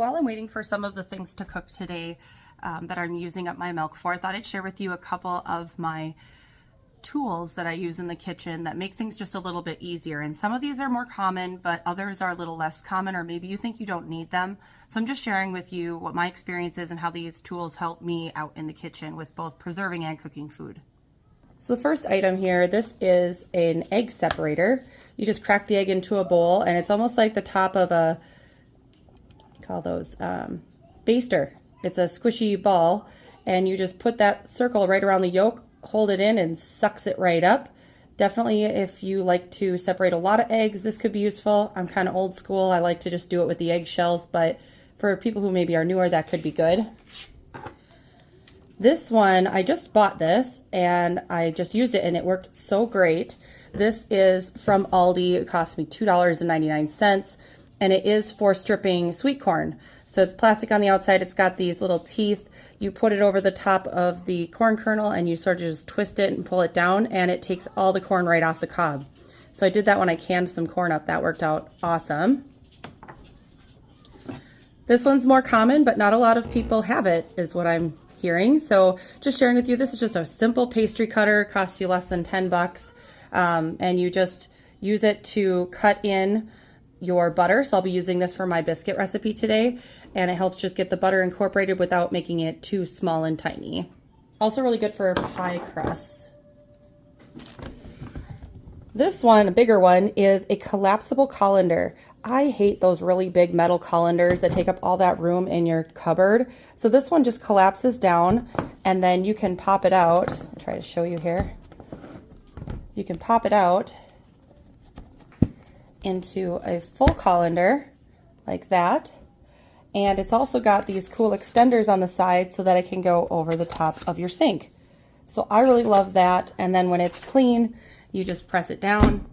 while I'm waiting for some of the things to cook today that I'm using up my milk for, I thought I'd share with you a couple of my tools that I use in the kitchen that make things just a little bit easier. And some of these are more common, but others are a little less common, or maybe you think you don't need them. So I'm just sharing with you what my experience is and how these tools help me out in the kitchen with both preserving and cooking food. So the first item here, this is an egg separator. You just crack the egg into a bowl, and it's almost like the top of a, call those, baster. It's a squishy ball, and you just put that circle right around the yolk, hold it in, and sucks it right up. Definitely, if you like to separate a lot of eggs, this could be useful. I'm kind of old school. I like to just do it with the egg shells, but for people who maybe are newer, that could be good. This one, I just bought this, and I just used it, and it worked so great. This is from Aldi. It cost me $2.99, and it is for stripping sweet corn. So it's plastic on the outside. It's got these little teeth. You put it over the top of the corn kernel, and you sort of just twist it and pull it down, and it takes all the corn right off the cob. So I did that when I canned some corn up. That worked out awesome. This one's more common, but not a lot of people have it, is what I'm hearing. So just sharing with you, this is just a simple pastry cutter, costs you less than 10 bucks. And you just use it to cut in your butter. So I'll be using this for my biscuit recipe today, and it helps just get the butter incorporated without making it too small and tiny. Also really good for pie crusts. This one, a bigger one, is a collapsible colander. I hate those really big metal colanders that take up all that room in your cupboard. So this one just collapses down, and then you can pop it out. I'll try to show you here. You can pop it out into a full colander like that. And it's also got these cool extenders on the side so that it can go over the top of your sink. So I really love that. And then when it's clean, you just press it down,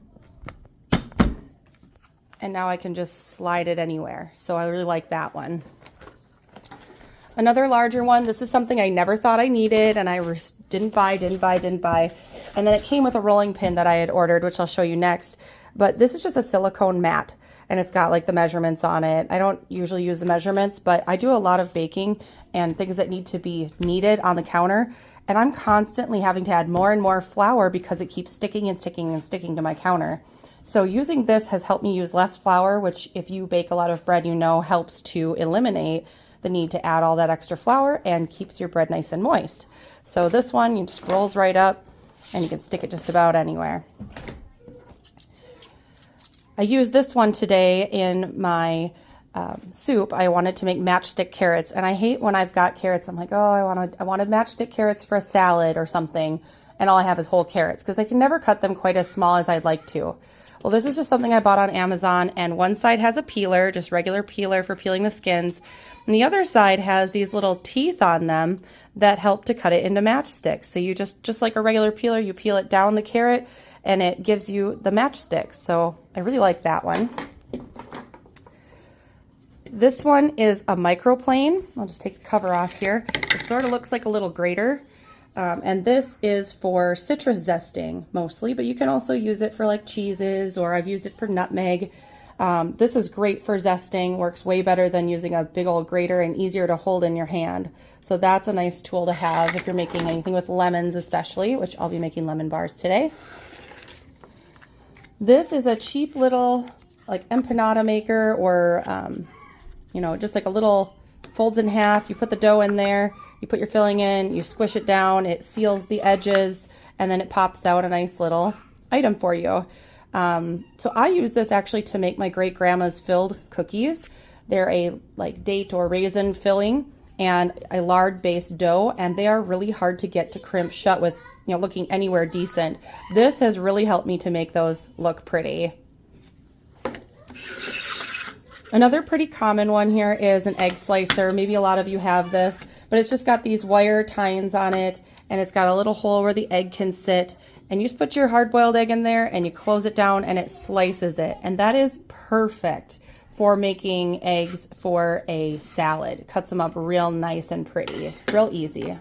and now I can just slide it anywhere. So I really like that one. Another larger one, this is something I never thought I needed, and I didn't buy. And then it came with a rolling pin that I had ordered, which I'll show you next. But this is just a silicone mat, and it's got like the measurements on it. I don't usually use the measurements, but I do a lot of baking and things that need to be kneaded on the counter. And I'm constantly having to add more and more flour because it keeps sticking and sticking and sticking to my counter. So using this has helped me use less flour, which if you bake a lot of bread, you know helps to eliminate the need to add all that extra flour and keeps your bread nice and moist. So this one, you just rolls right up, and you can stick it just about anywhere. I used this one today in my soup. I wanted to make matchstick carrots, and I hate when I've got carrots. I'm like, oh, I wanted matchstick carrots for a salad or something, and all I have is whole carrots because I can never cut them quite as small as I'd like to. Well, this is just something I bought on Amazon, and one side has a peeler, just regular peeler for peeling the skins, and the other side has these little teeth on them that help to cut it into matchsticks. So you just like a regular peeler, you peel it down the carrot, and it gives you the matchsticks. So I really like that one. This one is a microplane. I'll just take the cover off here. It sort of looks like a little grater. And this is for citrus zesting mostly, but you can also use it for like cheeses, or I've used it for nutmeg. This is great for zesting, works way better than using a big old grater and easier to hold in your hand. So that's a nice tool to have if you're making anything with lemons especially, which I'll be making lemon bars today. This is a cheap little like empanada maker, or you know, just like a little, folds in half. You put the dough in there, you put your filling in, you squish it down, it seals the edges, and then it pops out a nice little item for you. So I use this actually to make my great grandma's filled cookies. They're a like date or raisin filling and a lard based dough, and they are really hard to get to crimp shut with, you know, looking anywhere decent. This has really helped me to make those look pretty. Another pretty common one here is an egg slicer. Maybe a lot of you have this, but it's just got these wire tines on it, and it's got a little hole where the egg can sit, and you just put your hard-boiled egg in there and you close it down and it slices it. And that is perfect for making eggs for a salad. It cuts them up real nice and pretty, real easy.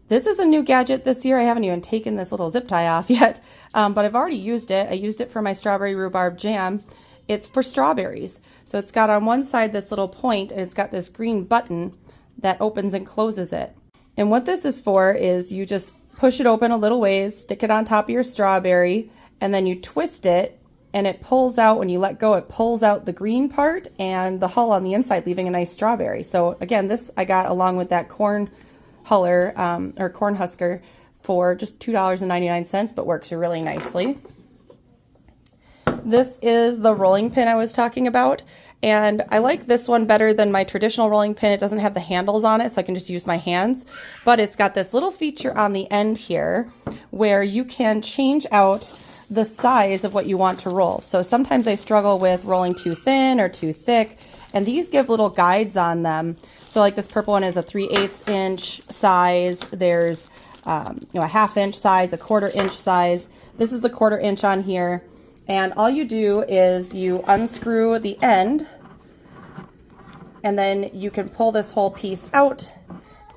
This is a new gadget this year. I haven't even taken this little zip tie off yet, but I've already used it. I used it for my strawberry rhubarb jam. It's for strawberries. So it's got on one side this little point, and it's got this green button that opens and closes it. And what this is for is you just push it open a little ways, stick it on top of your strawberry, and then you twist it, and it pulls out. When you let go, it pulls out the green part and the hull on the inside, leaving a nice strawberry. So again, this I got along with that corn huller or corn husker for just $2.99, but works really nicely. This is the rolling pin I was talking about, and I like this one better than my traditional rolling pin. It doesn't have the handles on it, so I can just use my hands, but it's got this little feature on the end here where you can change out the size of what you want to roll. So sometimes I struggle with rolling too thin or too thick, and these give little guides on them. So like this purple one is a 3/8 inch size. There's a 1/2 inch size, a 1/4 inch size. This is the 1/4 inch on here. And all you do is you unscrew the end, and then you can pull this whole piece out,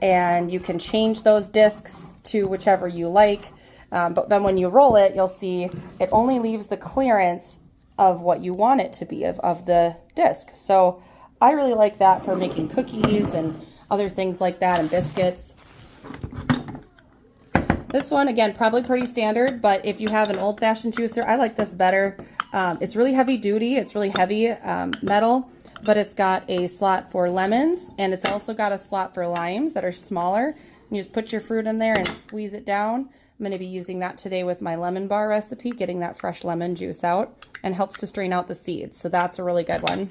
and you can change those discs to whichever you like. But then when you roll it, you'll see it only leaves the clearance of what you want it to be, of the disc. So I really like that for making cookies and other things like that, and biscuits. This one, again, probably pretty standard, but if you have an old-fashioned juicer, I like this better. It's really heavy duty. It's really heavy metal, but it's got a slot for lemons, and it's also got a slot for limes that are smaller. You just put your fruit in there and squeeze it down. I'm going to be using that today with my lemon bar recipe, getting that fresh lemon juice out, and helps to strain out the seeds. So that's a really good one.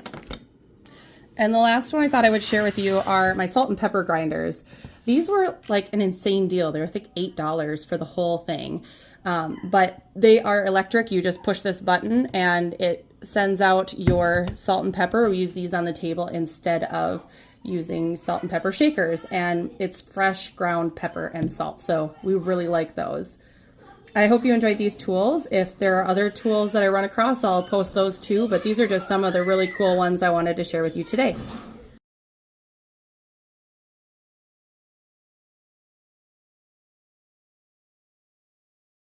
And the last one I thought I would share with you are my salt and pepper grinders. These were like an insane deal. They were, I think, $8 for the whole thing. But they are electric. You just push this button and it sends out your salt and pepper. We use these on the table instead of using salt and pepper shakers. And it's fresh ground pepper and salt. So we really like those. I hope you enjoyed these tools. If there are other tools that I run across, I'll post those too. But these are just some of the really cool ones I wanted to share with you today.